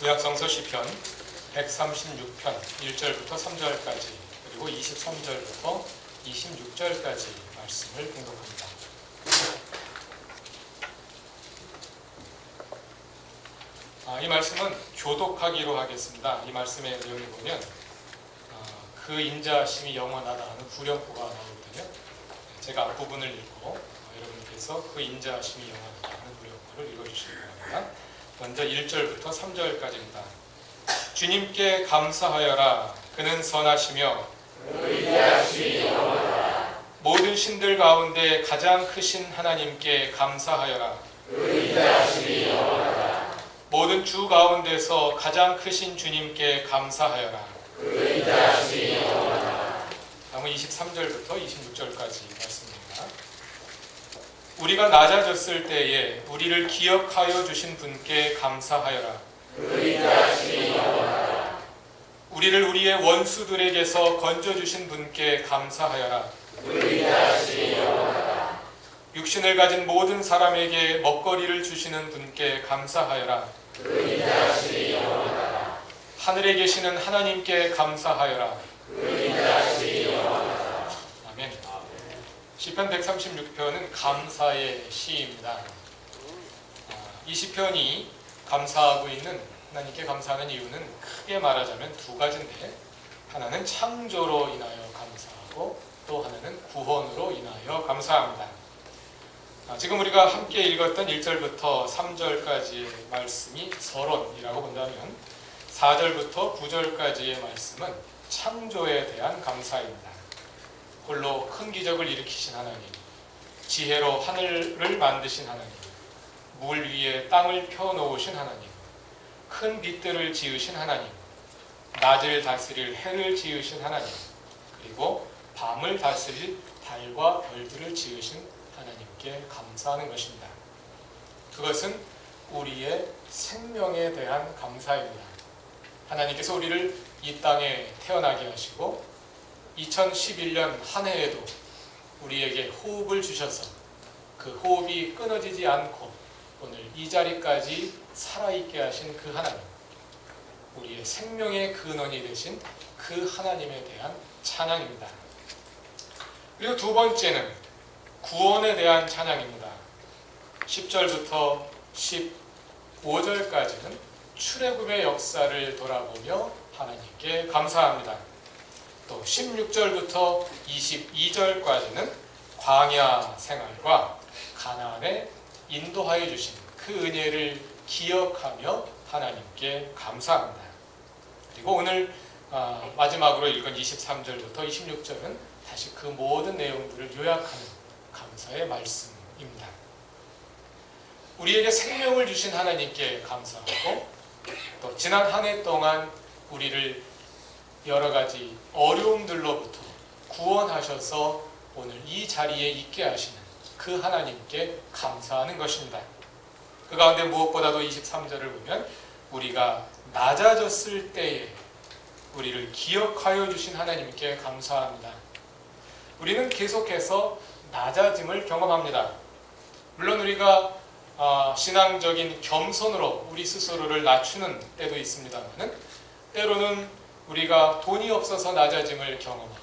구약성서 시편 136편 1절부터 3절까지 그리고 23절부터 26절까지 말씀을 공독합니다. 이 말씀은 교독하기로 하겠습니다. 이 말씀의 내용을 보면 그 인자심이 영원하다 하는 구령구가 나오거든요. 제가 앞부분을 읽고 여러분께서 그 인자심이 영원하다 하는 구령구를 읽어주시기 바랍니다. 먼저 1절부터 3절까지입니다. 주님께 감사하여라. 그는 선하시며 그 인자심이 영원하다. 모든 신들 가운데 가장 크신 하나님께 감사하여라. 그 인자심이 영원하다. 모든 주 가운데서 가장 크신 주님께 감사하여라. 그 인자심이 영원하다. 다음은 23절부터 26절까지 말씀입니다. 우리가 낮아졌을 때에 우리를 기억하여 주신 분께 감사하여라. 그 인자심이 영원하다. 우리를 우리의 원수들에게서 건져주신 분께 감사하여라. 그 인자심이 영원하다. 육신을 가진 모든 사람에게 먹거리를 주시는 분께 감사하여라. 그 인자심이 영원하다. 하늘에 계시는 하나님께 감사하여라. 그 인자심이 영원하다. 아멘. 시편 136편은 감사의 시입니다. 이 시편이 감사하고 있는 하나님께 감사하는 이유는 크게 말하자면 두 가지인데, 하나는 창조로 인하여 감사하고 또 하나는 구원으로 인하여 감사합니다. 지금 우리가 함께 읽었던 1절부터 3절까지의 말씀이 서론이라고 본다면 4절부터 9절까지의 말씀은 창조에 대한 감사입니다. 홀로 큰 기적을 일으키신 하나님, 지혜로 하늘을 만드신 하나님, 물 위에 땅을 펴놓으신 하나님, 큰 빛들을 지으신 하나님, 낮을 다스릴 해를 지으신 하나님, 그리고 밤을 다스릴 달과 별들을 지으신 하나님께 감사하는 것입니다. 그것은 우리의 생명에 대한 감사입니다. 하나님께서 우리를 이 땅에 태어나게 하시고 2011년 한 해에도 우리에게 호흡을 주셔서 그 호흡이 끊어지지 않고 오늘 이 자리까지 살아있게 하신 그 하나님, 우리의 생명의 근원이 되신 그 하나님에 대한 찬양입니다. 그리고 두 번째는 구원에 대한 찬양입니다. 10절부터 15절까지는 출애굽의 역사를 돌아보며 하나님께 감사합니다. 또 16절부터 22절까지는 광야 생활과 가나안에 인도하여 주신 그 은혜를 기억하며 하나님께 감사합니다. 그리고 오늘 마지막으로 읽은 23절부터 26절은 다시 그 모든 내용들을 요약하는 감사의 말씀입니다. 우리에게 생명을 주신 하나님께 감사하고, 또 지난 한 해 동안 우리를 여러 가지 어려움들로부터 구원하셔서 오늘 이 자리에 있게 하시는 그 하나님께 감사하는 것입니다. 그 가운데 무엇보다도 23절을 보면 우리가 낮아졌을 때에 우리를 기억하여 주신 하나님께 감사합니다. 우리는 계속해서 낮아짐을 경험합니다. 물론 우리가 신앙적인 겸손으로 우리 스스로를 낮추는 때도 있습니다만, 때로는 우리가 돈이 없어서 낮아짐을 경험하고,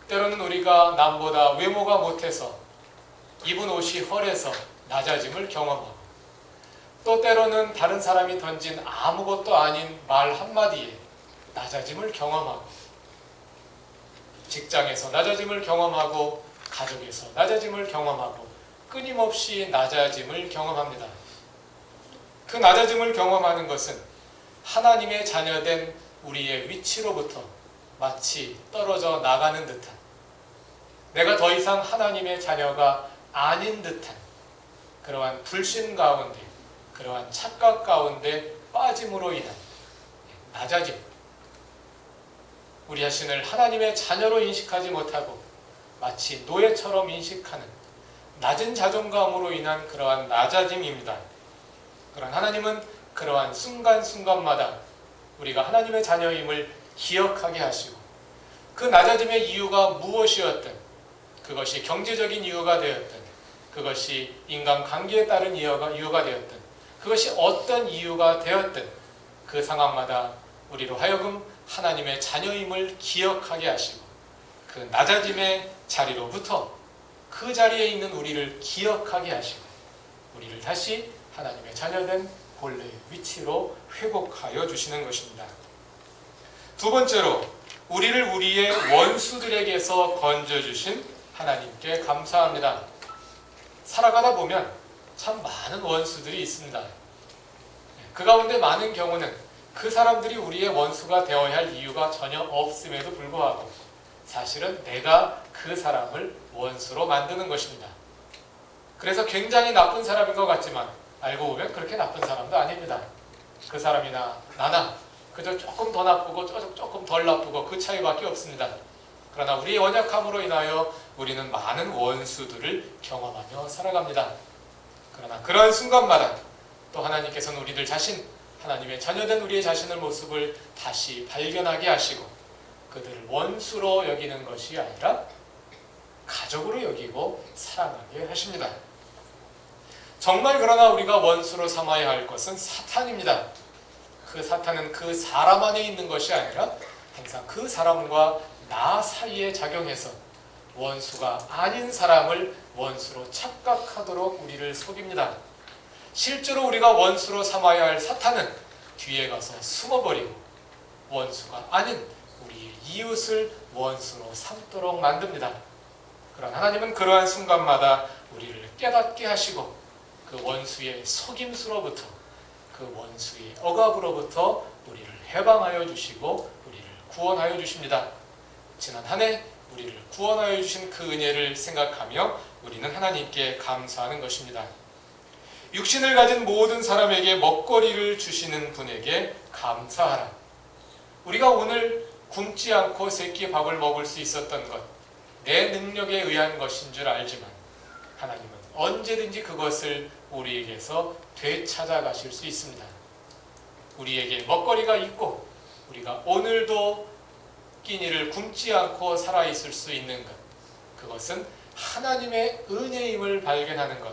때로는 우리가 남보다 외모가 못해서 입은 옷이 헐해서 낮아짐을 경험하고, 또 때로는 다른 사람이 던진 아무것도 아닌 말 한마디에 낮아짐을 경험하고, 직장에서 낮아짐을 경험하고, 가족에서 낮아짐을 경험하고, 끊임없이 낮아짐을 경험합니다. 그 낮아짐을 경험하는 것은 하나님의 자녀된 우리의 위치로부터 마치 떨어져 나가는 듯한, 내가 더 이상 하나님의 자녀가 아닌 듯한 그러한 불신 가운데, 그러한 착각 가운데 빠짐으로 인한 낮아짐, 우리 자신을 하나님의 자녀로 인식하지 못하고 마치 노예처럼 인식하는 낮은 자존감으로 인한 그러한 낮아짐입니다. 그러나 하나님은 그러한 순간순간마다 우리가 하나님의 자녀임을 기억하게 하시고, 그 낮아짐의 이유가 무엇이었든, 그것이 경제적인 이유가 되었든, 그것이 인간관계에 따른 이유가 되었든, 그것이 어떤 이유가 되었든 그 상황마다 우리로 하여금 하나님의 자녀임을 기억하게 하시고 그 낮아짐의 자리로부터 그 자리에 있는 우리를 기억하게 하시고 우리를 다시 하나님의 자녀된 본래의 위치로 회복하여 주시는 것입니다. 두 번째로 우리를 우리의 원수들에게서 건져주신 하나님께 감사합니다. 살아가다 보면 참 많은 원수들이 있습니다. 그 가운데 많은 경우는 그 사람들이 우리의 원수가 되어야 할 이유가 전혀 없음에도 불구하고 사실은 내가 그 사람을 원수로 만드는 것입니다. 그래서 굉장히 나쁜 사람인 것 같지만 알고 보면 그렇게 나쁜 사람도 아닙니다. 그 사람이나 나나 그저 조금 더 나쁘고 조금 덜 나쁘고 그 차이밖에 없습니다. 그러나 우리의 연약함으로 인하여 우리는 많은 원수들을 경험하며 살아갑니다. 그러나 그러한 순간마다 또 하나님께서는 우리들 자신, 하나님의 자녀된 우리의 자신의 모습을 다시 발견하게 하시고 그들을 원수로 여기는 것이 아니라 가족으로 여기고 사랑하게 하십니다. 정말 그러나 우리가 원수로 삼아야 할 것은 사탄입니다. 그 사탄은 그 사람 안에 있는 것이 아니라 항상 그 사람과 나 사이에 작용해서 원수가 아닌 사람을 원수로 착각하도록 우리를 속입니다. 실제로 우리가 원수로 삼아야 할 사탄은 뒤에 가서 숨어버리고 원수가 아닌 우리의 이웃을 원수로 삼도록 만듭니다. 그러나 하나님은 그러한 순간마다 우리를 깨닫게 하시고 그 원수의 속임수로부터 그 원수의 억압으로부터 우리를 해방하여 주시고 우리를 구원하여 주십니다. 지난 한 해 우리를 구원하여 주신 그 은혜를 생각하며 우리는 하나님께 감사하는 것입니다. 육신을 가진 모든 사람에게 먹거리를 주시는 분에게 감사하라. 우리가 오늘 굶지 않고 세 끼 밥을 먹을 수 있었던 것, 내 능력에 의한 것인 줄 알지만 하나님은 언제든지 그것을 우리에게서 되찾아 가실 수 있습니다. 우리에게 먹거리가 있고 우리가 오늘도 끼니를 굶지 않고 살아있을 수 있는 것, 그것은 하나님의 은혜임을 발견하는 것,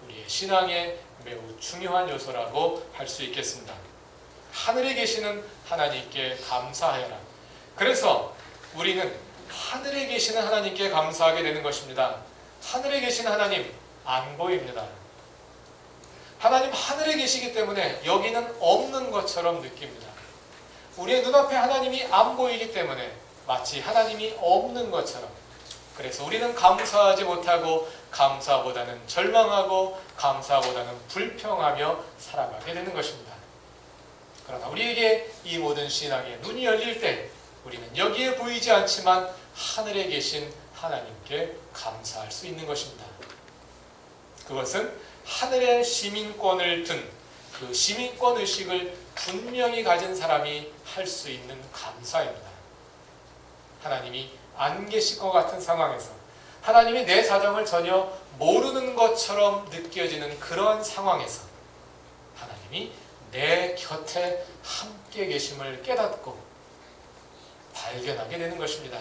우리의 신앙의 매우 중요한 요소라고 할 수 있겠습니다. 하늘에 계시는 하나님께 감사하여라. 그래서 우리는 하늘에 계시는 하나님께 감사하게 되는 것입니다. 하늘에 계신 하나님 안 보입니다. 하나님 하늘에 계시기 때문에 여기는 없는 것처럼 느낍니다. 우리의 눈앞에 하나님이 안 보이기 때문에 마치 하나님이 없는 것처럼, 그래서 우리는 감사하지 못하고 감사보다는 절망하고 감사보다는 불평하며 살아가게 되는 것입니다. 그러나 우리에게 이 모든 신앙의 눈이 열릴 때 우리는 여기에 보이지 않지만 하늘에 계신 하나님께 감사할 수 있는 것입니다. 그것은 하늘의 시민권을 든 그 시민권 의식을 분명히 가진 사람이 할 수 있는 감사입니다. 하나님이 안 계실 것 같은 상황에서 하나님이 내 사정을 전혀 모르는 것처럼 느껴지는 그런 상황에서 하나님이 내 곁에 함께 계심을 깨닫고 발견하게 되는 것입니다.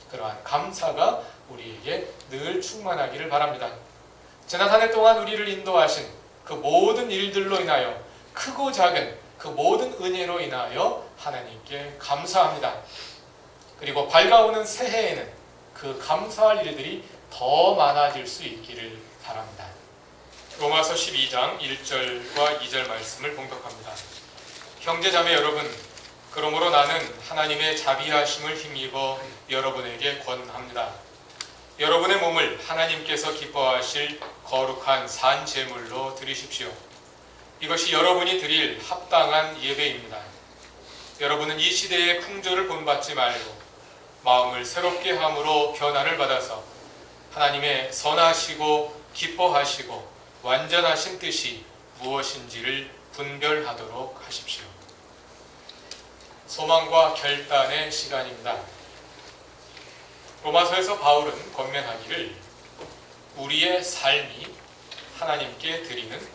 그러한 감사가 우리에게 늘 충만하기를 바랍니다. 지난 한 해 동안 우리를 인도하신 그 모든 일들로 인하여 크고 작은 그 모든 은혜로 인하여 하나님께 감사합니다. 그리고 밝아오는 새해에는 그 감사할 일들이 더 많아질 수 있기를 바랍니다. 로마서 12장 1절과 2절 말씀을 봉독합니다. 형제자매 여러분, 그러므로 나는 하나님의 자비하심을 힘입어 여러분에게 권합니다. 여러분의 몸을 하나님께서 기뻐하실 거룩한 산 제물로 드리십시오. 이것이 여러분이 드릴 합당한 예배입니다. 여러분은 이 시대의 풍조를 본받지 말고 마음을 새롭게 함으로 변화를 받아서 하나님의 선하시고 기뻐하시고 완전하신 뜻이 무엇인지를 분별하도록 하십시오. 소망과 결단의 시간입니다. 로마서에서 바울은 권면하기를 우리의 삶이 하나님께 드리는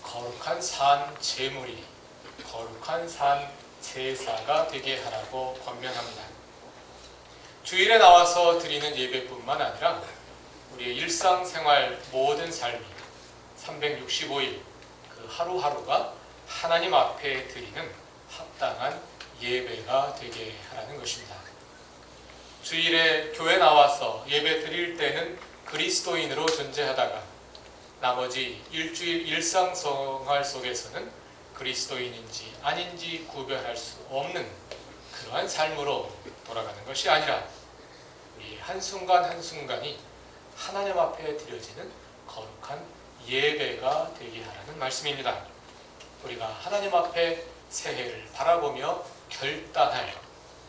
거룩한 산 제물이 거룩한 산 제사가 되게 하라고 권면합니다. 주일에 나와서 드리는 예배뿐만 아니라 우리의 일상생활 모든 삶이 365일 그 하루하루가 하나님 앞에 드리는 합당한 예배가 되게 하라는 것입니다. 주일에 교회 나와서 예배 드릴 때는 그리스도인으로 존재하다가 나머지 일주일 일상생활 속에서는 그리스도인인지 아닌지 구별할 수 없는 그러한 삶으로 돌아가는 것이 아니라 우리 한순간 한순간이 하나님 앞에 드려지는 거룩한 예배가 되게 하라는 말씀입니다. 우리가 하나님 앞에 새해를 바라보며 결단할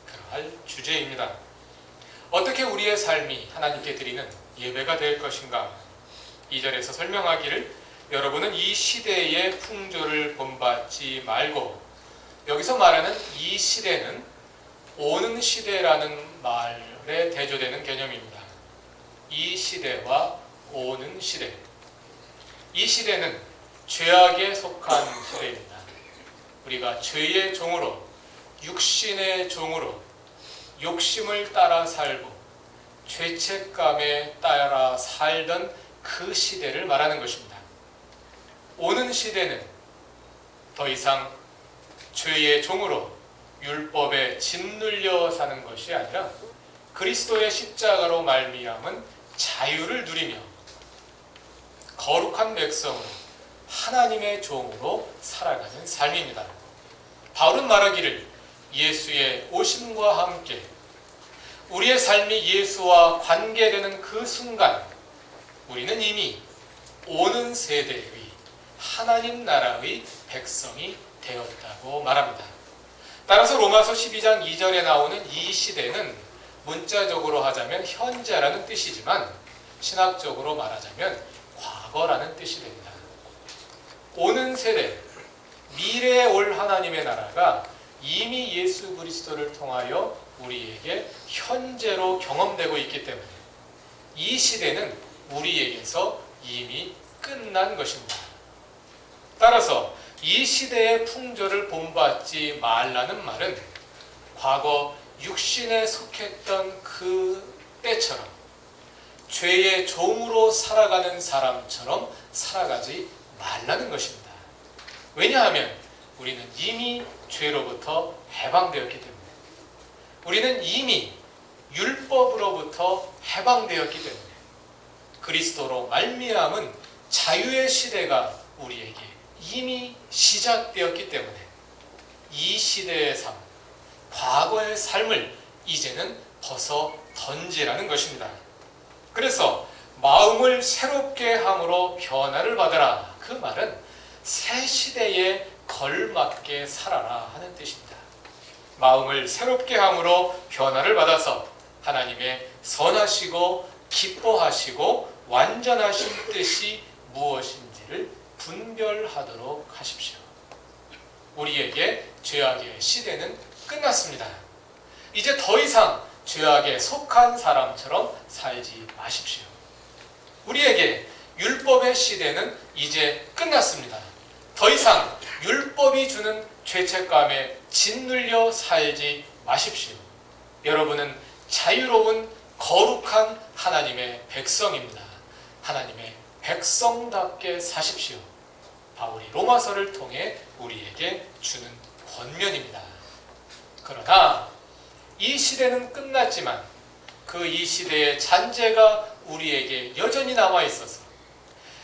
그러할 주제입니다. 어떻게 우리의 삶이 하나님께 드리는 예배가 될 것인가? 2절에서 설명하기를 여러분은 이 시대의 풍조를 본받지 말고, 여기서 말하는 이 시대는 오는 시대라는 말에 대조되는 개념입니다. 이 시대와 오는 시대. 이 시대는 죄악에 속한 시대입니다. 우리가 죄의 종으로, 육신의 종으로 욕심을 따라 살고 죄책감에 따라 살던 그 시대를 말하는 것입니다. 오는 시대는 더 이상 죄의 종으로 율법에 짓눌려 사는 것이 아니라 그리스도의 십자가로 말미암은 자유를 누리며 거룩한 백성으로 하나님의 종으로 살아가는 삶입니다. 바울은 말하기를 예수의 오심과 함께 우리의 삶이 예수와 관계되는 그 순간 우리는 이미 오는 세대의 하나님 나라의 백성이 되었다고 말합니다. 따라서 로마서 12장 2절에 나오는 이 시대는 문자적으로 하자면 현재라는 뜻이지만 신학적으로 말하자면 과거라는 뜻이 됩니다. 오는 세대, 미래에 올 하나님의 나라가 이미 예수 그리스도를 통하여 우리에게 현재로 경험되고 있기 때문에 이 시대는 우리에게서 이미 끝난 것입니다. 따라서 이 시대의 풍조를 본받지 말라는 말은 과거 육신에 속했던 그 때처럼 죄의 종으로 살아가는 사람처럼 살아가지 말라는 것입니다. 왜냐하면 우리는 이미 죄로부터 해방되었기 때문에, 우리는 이미 율법으로부터 해방되었기 때문에, 그리스도로 말미암은 자유의 시대가 우리에게 이미 시작되었기 때문에 이 시대의 삶, 과거의 삶을 이제는 벗어 던지라는 것입니다. 그래서 마음을 새롭게 함으로 변화를 받으라. 그 말은 새 시대에 걸맞게 살아라 하는 뜻입니다. 마음을 새롭게 함으로 변화를 받아서 하나님의 선하시고 기뻐하시고 완전하신 뜻이 무엇인지를 분별하도록 하십시오. 우리에게 죄악의 시대는 끝났습니다. 이제 더 이상 죄악에 속한 사람처럼 살지 마십시오. 우리에게 율법의 시대는 이제 끝났습니다. 더 이상 율법이 주는 죄책감에 짓눌려 살지 마십시오. 여러분은 자유로운 거룩한 하나님의 백성입니다. 하나님의 백성답게 사십시오. 바울이 로마서를 통해 우리에게 주는 권면입니다. 그러나 이 시대는 끝났지만 그 이 시대의 잔재가 우리에게 여전히 남아 있어서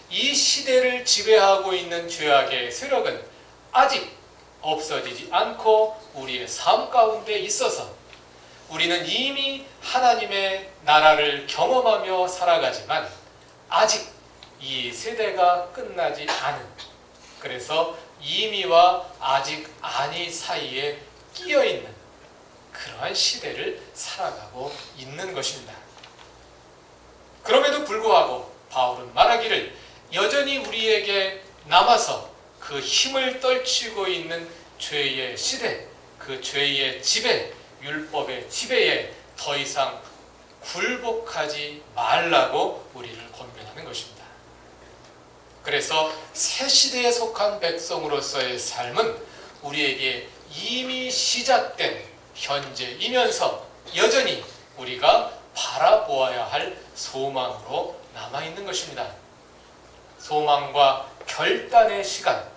이 시대를 지배하고 있는 죄악의 세력은 아직 없어지지 않고 우리의 삶 가운데 있어서 우리는 이미 하나님의 나라를 경험하며 살아가지만 아직 이 세대가 끝나지 않은, 그래서 이미와 아직 아니 사이에 끼어있는 그러한 시대를 살아가고 있는 것입니다. 그럼에도 불구하고 바울은 말하기를 여전히 우리에게 남아서 그 힘을 떨치고 있는 죄의 시대, 그 죄의 지배, 율법의 지배에 더 이상 굴복하지 말라고 우리를 권면하는 것입니다. 그래서 새 시대에 속한 백성으로서의 삶은 우리에게 이미 시작된 현재이면서 여전히 우리가 바라보아야 할 소망으로 남아있는 것입니다. 소망과 결단의 시간,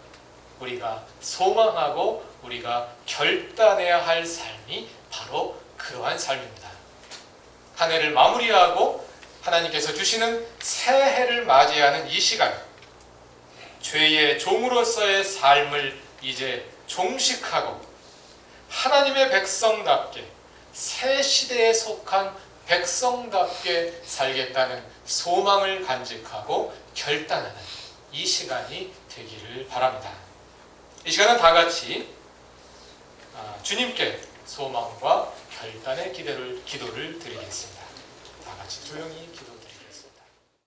우리가 소망하고 우리가 결단해야 할 삶이 바로 그러한 삶입니다. 한 해를 마무리하고 하나님께서 주시는 새해를 맞이하는 이 시간, 죄의 종으로서의 삶을 이제 종식하고 하나님의 백성답게, 새 시대에 속한 백성답게 살겠다는 소망을 간직하고 결단하는 이 시간이 되기를 바랍니다. 이 시간은 다 같이 주님께 소망과 결단의 기도를 드리겠습니다. 다 같이 조용히 기도드립니다.